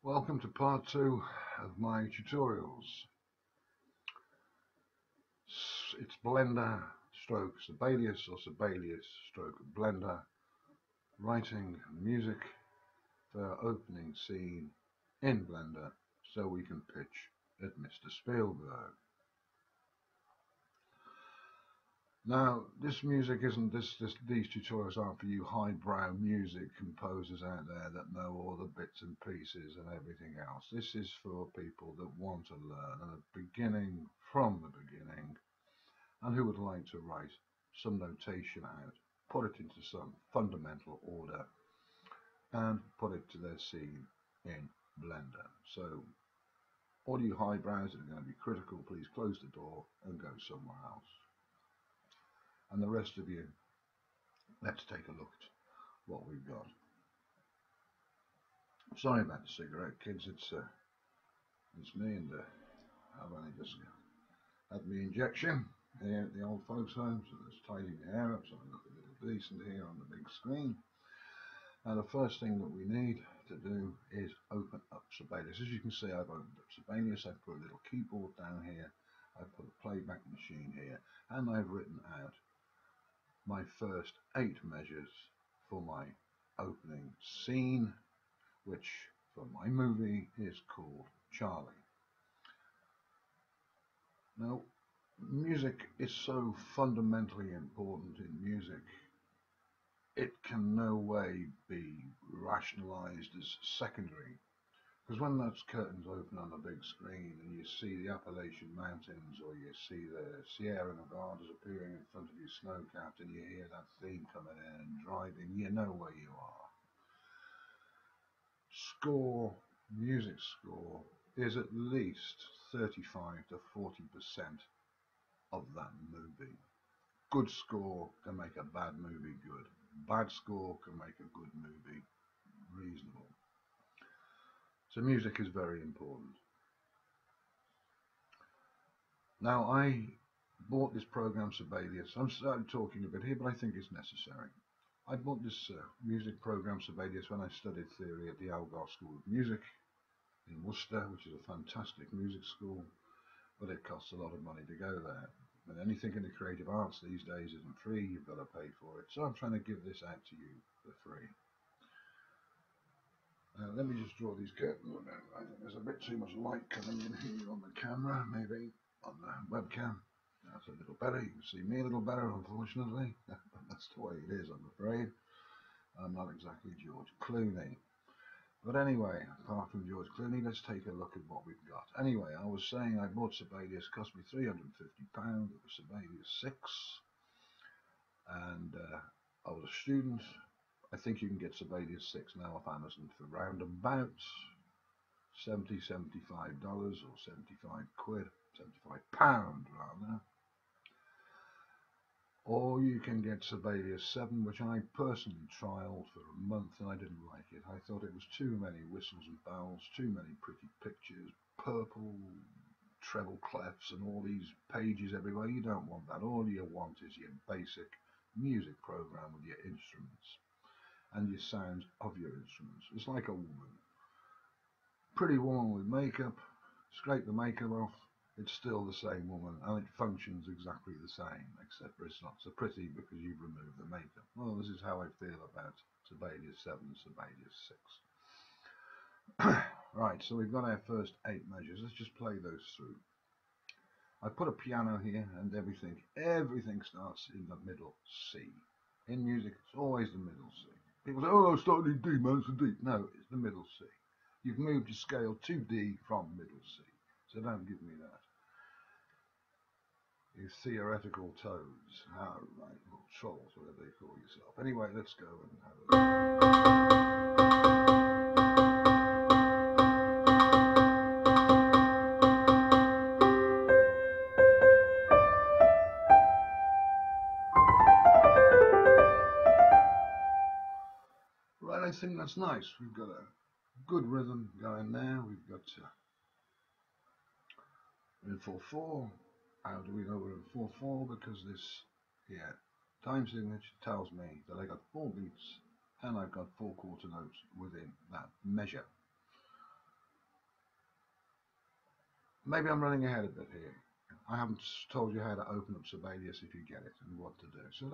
Welcome to part 2 of my tutorials. It's Blender stroke Sibelius or Sibelius stroke Blender, writing music for opening scene in Blender so we can pitch at Mr Spielberg. Now, this music isn't these tutorials aren't for you highbrow music composers out there that know all the bits and pieces and everything else. This is for people that want to learn at the beginning, from the beginning, and who would like to write some notation out, put it into some fundamental order, and put it to their scene in Blender. So, all you highbrows that are going to be critical, please close the door and go somewhere else. And the rest of you, let's take a look at what we've got. Sorry about the cigarette, kids. It's me, and I've only just had my injection here at the old folks' home, so let's tidy the hair up so I look a little decent here on the big screen. Now, the first thing that we need to do is open up Sibelius. As you can see, I've opened up Sibelius. I've put a little keyboard down here. I've put a playback machine here, and I've written out my first 8 measures for my opening scene, which for my movie is called Charlie. Now, music is so fundamentally important in music, it can no way be rationalized as secondary. Because when those curtains open on the big screen and you see the Appalachian Mountains, or you see the Sierra Nevadas appearing in front of you snow-capped, and you hear that theme coming in and driving, you know where you are. Score, music score, is at least 35 to 40% of that movie. Good score can make a bad movie good. Bad score can make a good movie reasonable. So music is very important. Now, I bought this program Sibelius. I'm starting talking a bit here, but I think it's necessary. I bought this music program Sibelius when I studied theory at the Algar School of Music in Worcester, which is a fantastic music school, but it costs a lot of money to go there. And anything in the creative arts these days isn't free, you've got to pay for it. So I'm trying to give this out to you for free. Let me just draw these curtains. I think there's a bit too much light coming in here on the camera, maybe on the webcam. That's a little better. You can see me a little better, unfortunately. That's the way it is, I'm afraid. I'm not exactly George Clooney. But anyway, apart from George Clooney, let's take a look at what we've got. Anyway, I was saying I bought Sibelius, cost me £350. It was Sibelius 6. And I was a student. I think you can get Sibelius 6 now off Amazon for round about $70, $75 or 75 quid, 75 pound rather. Or you can get Sibelius 7, which I personally trialed for a month and I didn't like it. I thought it was too many whistles and bells, too many pretty pictures, purple treble clefs and all these pages everywhere. You don't want that. All you want is your basic music program with your instruments and your sounds of your instruments. It's like a woman. Pretty woman with makeup, scrape the makeup off, it's still the same woman, and it functions exactly the same, except for it's not so pretty because you've removed the makeup. Well, this is how I feel about Sibelius 7 and Sibelius 6. Right, so we've got our first 8 measures. Let's just play those through. I put a piano here, and everything starts in the middle C. In music, it's always the middle C. People say, oh, I started in D, man, it's a D. No, it's the middle C. You've moved your scale to D from middle C. So don't give me that. You theoretical toads. Ah, right, or trolls, whatever they call yourself. Anyway, let's go and have a Right, I think that's nice. We've got a good rhythm going there. We've got in 4/4. How do we know we're in 4/4? Because this here time signature tells me that I got 4 beats and I've got 4 quarter notes within that measure. maybe I'm running ahead a bit here. I haven't told you how to open up Sibelius if you get it and what to do. So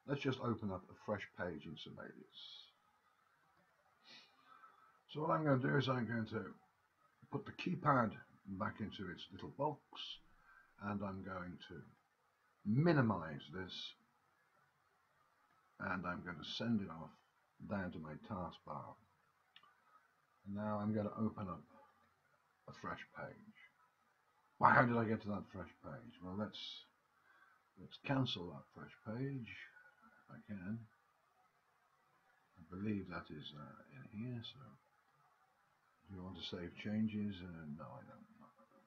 let's just open up a fresh page in Sibelius. So what I'm going to do is I'm going to put the keypad back into its little box, and I'm going to minimize this, and I'm going to send it off down to my taskbar. And now I'm going to open up a fresh page. Well, how did I get to that fresh page? Well, let's cancel that fresh page if I can. I believe that is in here. So, do you want to save changes? No, I don't.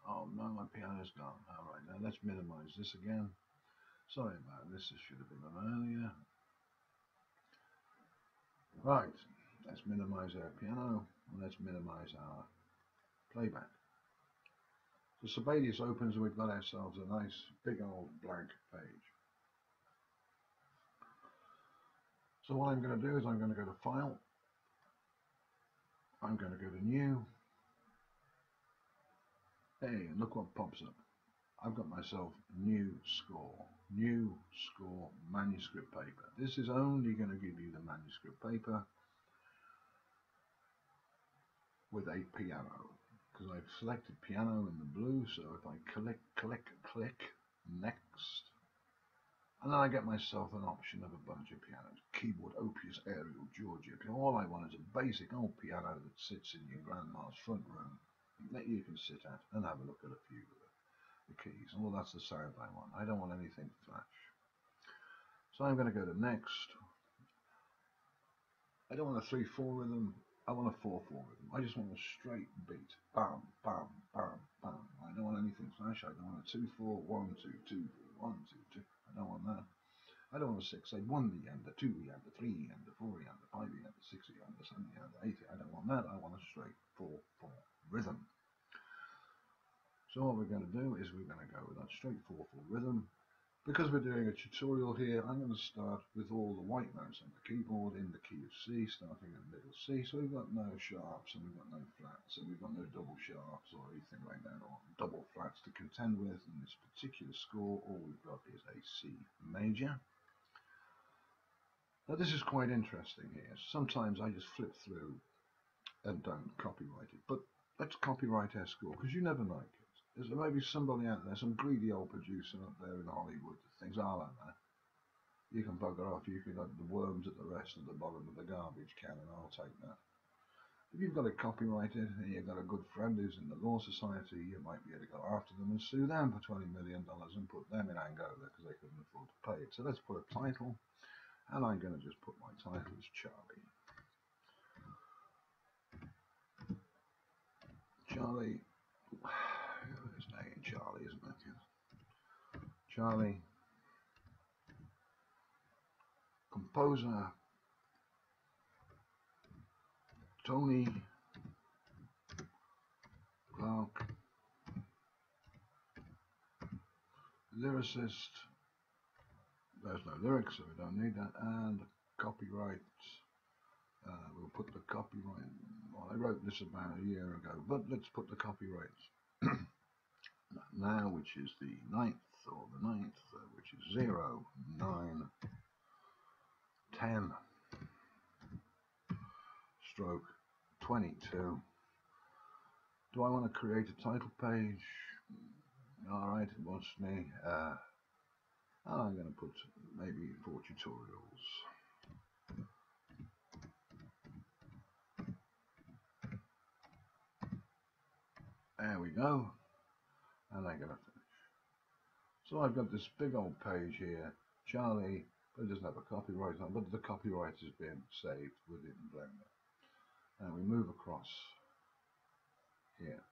Oh no, my piano's gone. All right, now let's minimize this again. Sorry about this. This should have been done earlier. Right, let's minimize our piano and let's minimize our playback. So Sibelius opens and we've got ourselves a nice big old blank page. So what I'm going to do is I'm going to go to File, I'm going to go to New. Hey, and look what pops up. I've got myself new score manuscript paper. This is only going to give you the manuscript paper with a piano, because I've selected piano in the blue. So if I click next, and then I get myself an option of a bunch of pianos: keyboard, Opus, Ariel, Georgia. All I want is a basic old piano that sits in your grandma's front room that you can sit at and have a look at a few of the keys. Well, that's the sound I want. I don't want anything flash. So I'm going to go to next. I don't want a 3/4 rhythm. I want a 4/4 rhythm. I just want a straight beat. Bam, bam, bam, bam. I don't want anything flash. I don't want a 2/4, 1, 2, 2, 1, 2, 2. I don't want that. I don't want a 6/8, 1 eander, 2 eander, 3 eander, 4 eander, 5 eander, 6 eander, 7 eander, 8 eander. I don't want that. I want a straight 4/4 rhythm. So what we're going to do is we're going to go with that straight 4/4 rhythm. Because we're doing a tutorial here, I'm going to start with all the white notes on the keyboard in the key of C, starting in middle C. So we've got no sharps and we've got no flats and we've got no double sharps or anything like that, or double flats to contend with. In this particular score, all we've got is a C major. Now this is quite interesting here. Sometimes I just flip through and don't copyright it, but let's copyright our score, because you never know, kids. There's maybe somebody out there, some greedy old producer up there in Hollywood that thinks, oh, I don't know, you can bugger off, you can have the worms at the rest of the bottom of the garbage can and I'll take that. If you've got it copyrighted and you've got a good friend who's in the law society, you might be able to go after them and sue them for $20 million and put them in Angola because they couldn't afford to pay it. So let's put a title, and I'm going to just put my title as Charlie. Charlie, his name Charlie, isn't it? Charlie, composer Tony Clark, lyricist, there's no lyrics so we don't need that, and copyright, we'll put the copyright, well I wrote this about a year ago, but let's put the copyright now, which is the 9th, which is 0, 9, 10, stroke 22. Do I want to create a title page? Alright, it wants me, and I'm going to put maybe 4 tutorials. There we go, and I'm going to finish. So I've got this big old page here, Charlie, but it doesn't have a copyright on, but the copyright has been saved within Blender. And we move across here.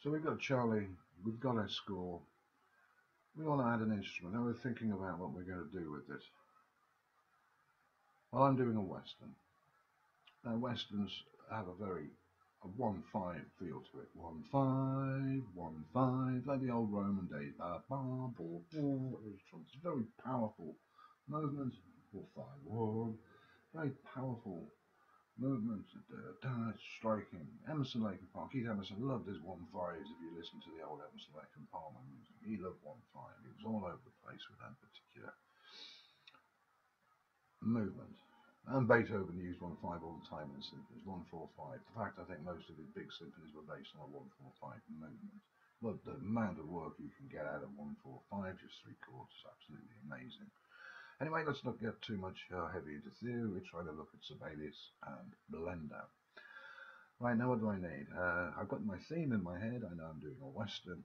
So we've got Charlie, we've got our score, we want to add an instrument, and we're thinking about what we're going to do with it. Well, I'm doing a Western. Now Westerns have a 1/5 feel to it. 1/5, 1/5, like the old Roman days. It's a very powerful movement. 4/5, 1, very powerful movements, striking. Emerson, Lake and Palmer. Keith Emerson loved his 1/5s. If you listen to the old Emerson, Lake and Palmer music, he loved 1/5. He was all over the place with that particular movement. And Beethoven used 1/5 all the time in symphonies, 1/4/5. In fact, I think most of his big symphonies were based on a 1/4/5 movement. But the amount of work you can get out of 1/4/5, just 3 chords, is absolutely amazing. Anyway, let's not get too much heavy into theory. We're trying to look at Sibelius and blender. Right, now what do I need? I've got my theme in my head. I know I'm doing a Western.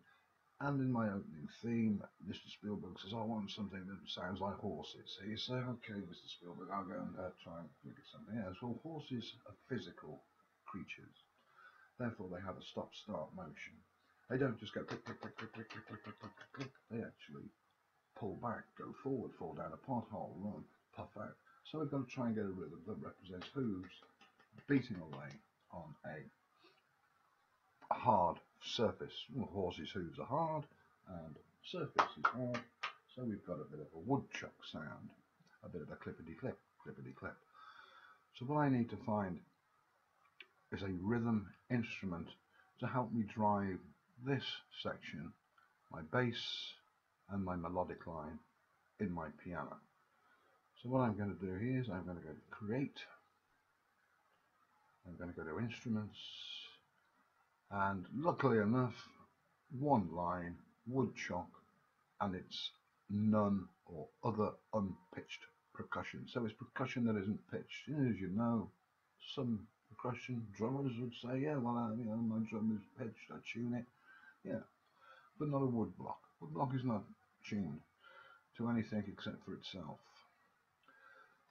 And in my opening theme, Mr. Spielberg says, I want something that sounds like horses. So you say, okay, Mr. Spielberg, I'll go and try and look at something else. Well, horses are physical creatures. Therefore, they have a stop-start motion. They don't just go click, click, click, click, click, click, click, click, click, click, click. They actually pull back, go forward, fall down a pothole, run, puff out. So we've got to try and get a rhythm that represents hooves beating away on a hard surface. Well, horses' hooves are hard and surface is hard, so we've got a bit of a woodchuck sound, a bit of a clippity-clip, clippity-clip. So what I need to find is a rhythm instrument to help me drive this section, my bass and my melodic line in my piano. So what I'm going to do here is I'm going to go to Create, I'm going to go to Instruments, and luckily enough, one line, woodchuck, and it's none or other unpitched percussion. So it's percussion that isn't pitched. As you know, some percussion drummers would say, yeah, well, my drum is pitched, I tune it. Yeah, but not a wood block. Wood block is not tuned to anything except for itself.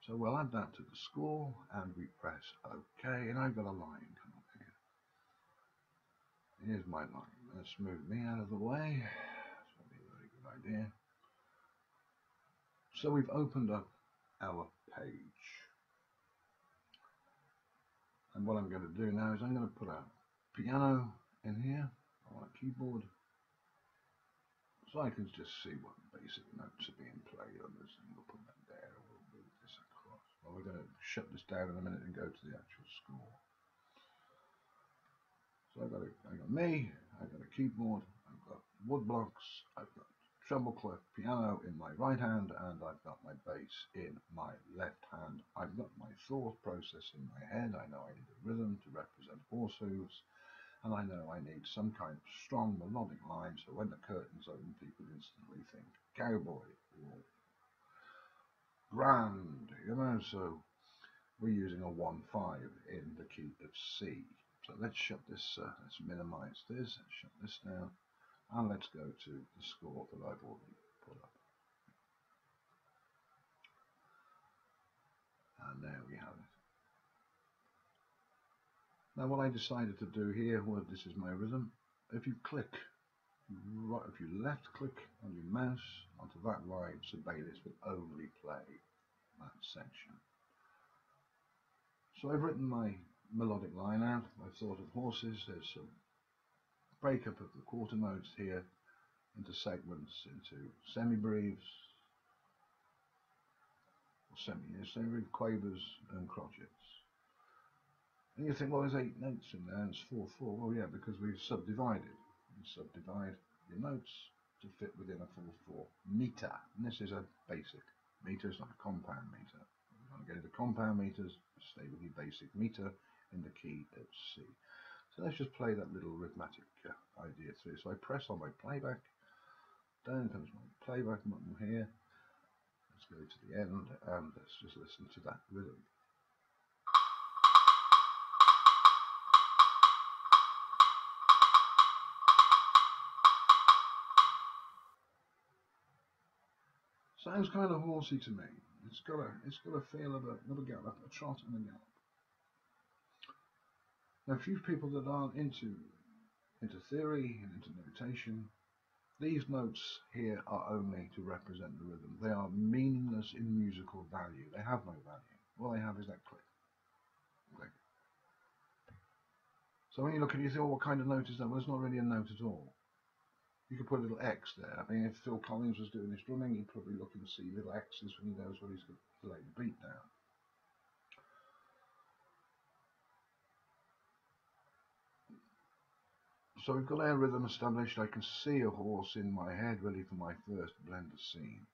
So we'll add that to the score and we press OK, and I've got a line coming here. Here's my line. Let's move me out of the way. That's probably a very good idea. So we've opened up our page. And what I'm going to do now is I'm going to put a piano in here on a keyboard, so I can just see what basic notes are being played on this, and we'll put that there, and we'll move this across. Well, we're going to shut this down in a minute and go to the actual score. So I've got me, I've got a keyboard, I've got wood blocks, I've got treble clef piano in my right hand, and I've got my bass in my left hand. I've got my thought process in my head. I know I need a rhythm to represent horse hooves, and I know I need some kind of strong melodic line, so when the curtains open, people instantly think cowboy or grand, so we're using a 1/5 in the key of C. So let's shut this, let's minimize this, and shut this down, and let's go to the score that I've already put up. And there we have it. Now what I decided to do here, well, this is my rhythm. If you click, if you left click on your mouse onto that line, Sibelius will only play that section. So I've written my melodic line out. I've thought of horses. There's some breakup of the quarter notes here into segments, into semi-breves, semi-breve, quavers and crotchets. And you think, well, there's 8 notes in there and it's 4/4. Well, yeah, because we've subdivided. You subdivide your notes to fit within a 4/4 meter. And this is a basic meter. It's not a compound meter. If you want to get into compound meters, stay with your basic meter in the key of C. So let's just play that little rhythmic idea through. So I press on my playback. Down comes my playback button here. Let's go to the end and let's just listen to that rhythm. Sounds kind of horsey to me. It's got a feel of a gallop, a trot and a gallop. Now, a few people that aren't into theory and into notation, these notes here are only to represent the rhythm. They are meaningless in musical value. They have no value. All they have is that click. Click. So when you look at it, you think, oh, what kind of note is that? Well, it's not really a note at all. You could put a little X there. I mean, if Phil Collins was doing his drumming, he'd probably look and see little X's when he knows where he's going to lay the beat down. So we've got our rhythm established. I can see a horse in my head ready for my first blender scene.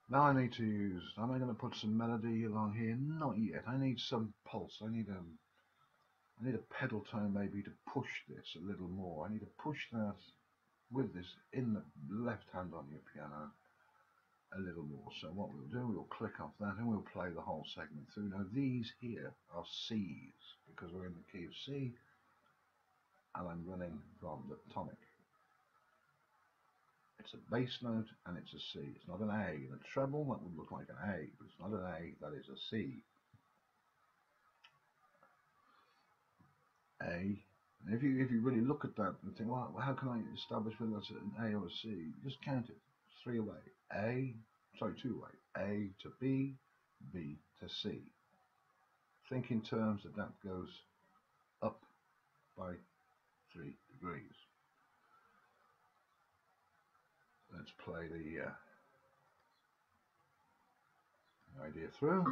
Now I need to use, am I going to put some melody along here? Not yet. I need some pulse. I need a pedal tone maybe to push this a little more. I need to push that with this in the left hand on your piano a little more. So what we'll do, we'll click off that and we'll play the whole segment through. Now these here are C's because we're in the key of C and I'm running from the tonic. It's a bass note and it's a C. It's not an A. In a treble that would look like an A, but it's not an A, that is a C. A. And if you really look at that and think, well, how can I establish whether that's an A or a C? Just count it. 3 away. 2 away. A to B, B to C. Think in terms that goes up by 3 degrees. Let's play the idea through.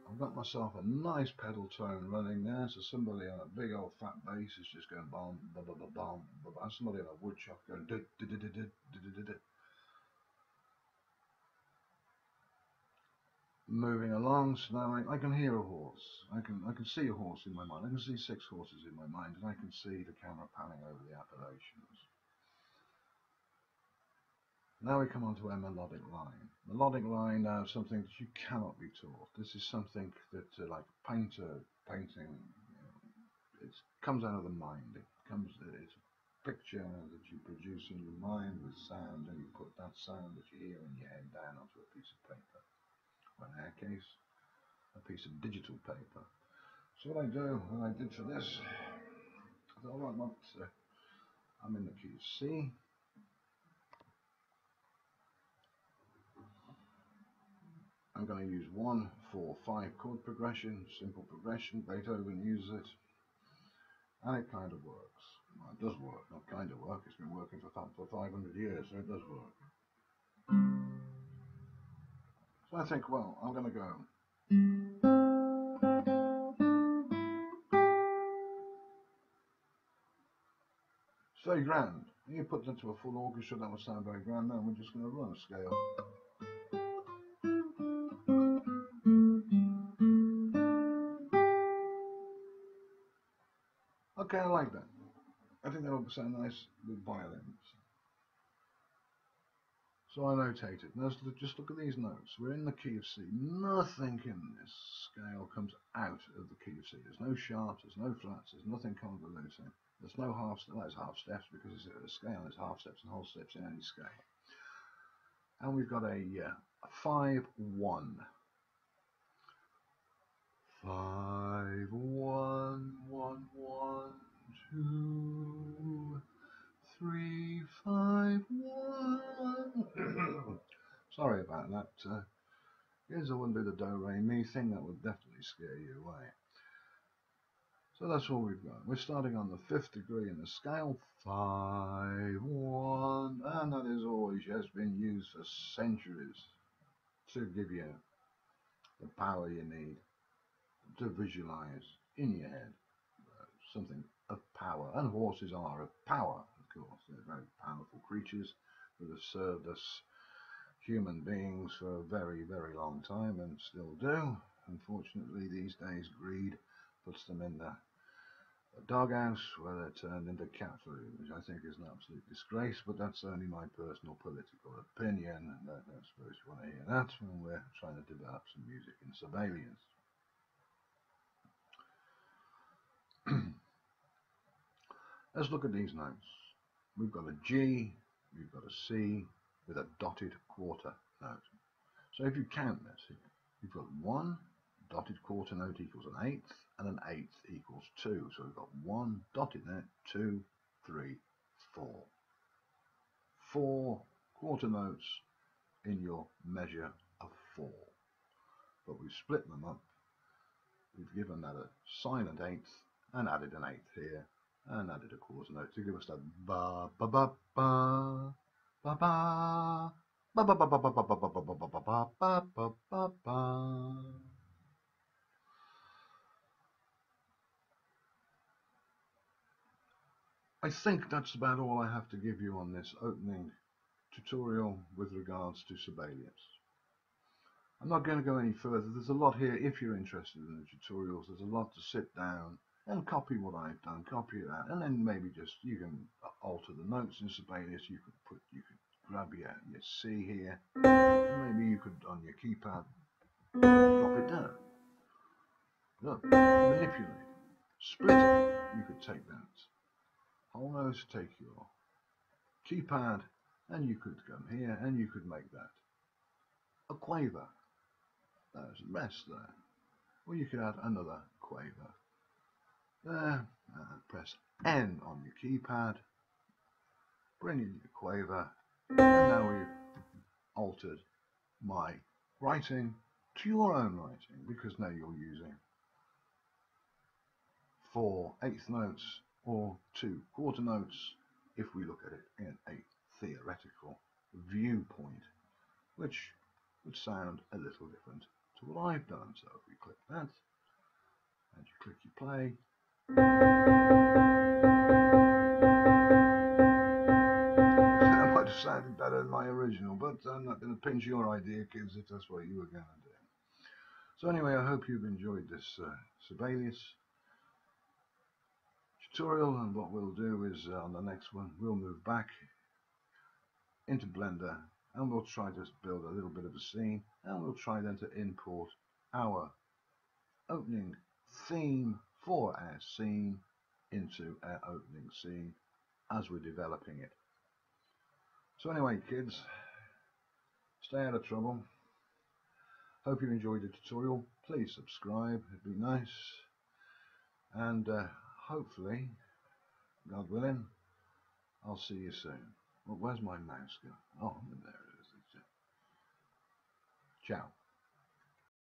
I've got myself a nice pedal tone running there, so somebody on a big old fat bass is just going bomb, ba ba ba bomb, ba ba. Somebody on a woodshop going did did did did did did did. Moving along, so now I can hear a horse. I can see a horse in my mind. I can see 6 horses in my mind, and I can see the camera panning over the Appalachians. Now we come on to a melodic line. Melodic line now is something that you cannot be taught. This is something that, like a painter painting, it comes out of the mind. It's a picture that you produce in your mind with sound, and you put that sound that you hear in your head down onto a piece of paper. Or in our case, a piece of digital paper. So what I did for this, I thought, all right, I'm in the key of C. I'm going to use 1, 4, 5 chord progression, simple progression. Beethoven uses it, and it kind of works. Well, it does work, not kind of work. It's been working for 500 years, so it does work. So I think, well, I'm going to go. It's very grand. You put it into a full orchestra, that would sound very grand. Now we're just going to run a scale. Okay, I like that. I think that would sound nice with violins. So I notate it. Now just look at these notes. We're in the key of C. Nothing in this scale comes out of the key of C. There's no sharps, there's no flats, there's nothing convoluting. There's no half steps. Well, there's half steps because it's a scale. There's half steps and whole steps in any scale. And we've got a 5-1. 5 1 1 1 2 3 5 1. Sorry about that. Here's I wouldn't do the do re mi thing. That would definitely scare you away. So that's all we've got. We're starting on the 5th degree in the scale. 5 1, and that has always just been used for centuries to give you the power you need to visualize in your head something of power. And horses are of power, of course. They're very powerful creatures that have served us human beings for a very, very long time and still do. Unfortunately, these days, greed puts them in the doghouse where they're turned into cat food, which I think is an absolute disgrace, but that's only my personal political opinion, and I don't suppose you want to hear that when we're trying to develop some music in Sibelius. Let's look at these notes. We've got a G, we've got a C with a dotted quarter note. So if you count this here, you've got 1 dotted quarter note equals an 8th, and an 8th equals 2. So we've got 1 dotted there, 2, 3, 4. 4 quarter notes in your measure of 4. But we've split them up. We've given that a silent 8th and added an 8th here and added a quarter note to give us that ba ba ba ba ba ba Ba ba ba ba ba ba ba ba ba ba ba ba ba ba ba ba. I think that's about all I have to give you on this opening tutorial with regards to Sibelius. I'm not going to go any further. There's a lot here. If you're interested in the tutorials, there's a lot to sit down and copy what I've done, copy it out, and then maybe just you can alter the notes in Sibelius. You could grab your C here, and maybe you could on your keypad drop it down. Look, manipulate, split it. You could take that whole note, take your keypad, and you could come here and you could make that a quaver. There's a rest there. Or you could add another quaver there, and press N on your keypad, bring in your quaver, and now we've altered my writing to your own writing, because now you're using 4 eighth notes or 2 quarter notes if we look at it in a theoretical viewpoint, which would sound a little different to what I've done. So if we click that and you click your play, that might have sounded better than my original, but I'm not going to pinch your idea, kids, if that's what you were going to do. So anyway, I hope you've enjoyed this Sibelius tutorial, and what we'll do is on the next one we'll move back into Blender and we'll try to build a little bit of a scene, and we'll try then to import our opening theme for our scene into our opening scene as we're developing it. So anyway, kids, stay out of trouble. Hope you enjoyed the tutorial. Please subscribe, it'd be nice, and hopefully, God willing, I'll see you soon. Well, where's my mouse going? Oh, there it is. Ciao.